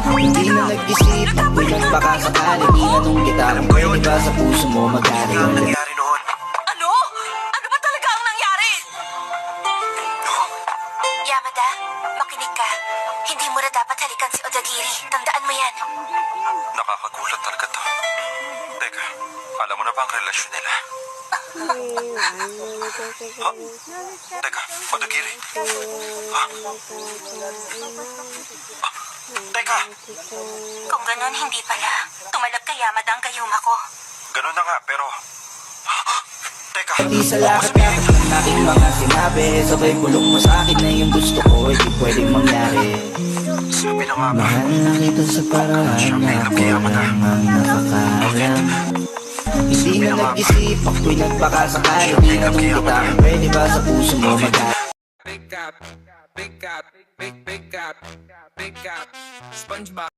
Hindi na nag-isip, ako'y nagpakasakali. Tinanong kita kung pwede ba sa puso mo mag-ari. Ano ang nangyari noon? Ano? Ano ba talaga ang nangyari? Yamada, makinig ka. Hindi mo na dapat halikan si Odagiri. Tandaan mo yan. Nakakagulat talaga to. Teka, alam mo na ba ang relasyon nila? Teka, Odagiri. Teka, Kung ganun, hindi pala. Tumalab kay Yamada ang gayuma ko. ganun na nga, pero... Teka, Di sa lahat ng aking mga sinabi, sabay bulong mo sa akin na yung gusto ko ay di pwedeng mangyari. sabi na nga ba? Mahal na kita sa paraan na ako lang ang nakakalam. Hindi na nag-isip, ako'y nagpakasakali. Tinanong kita kung pwede ba sa puso mo mag-ari. Big up, big up, big up, big up, SpongeBob.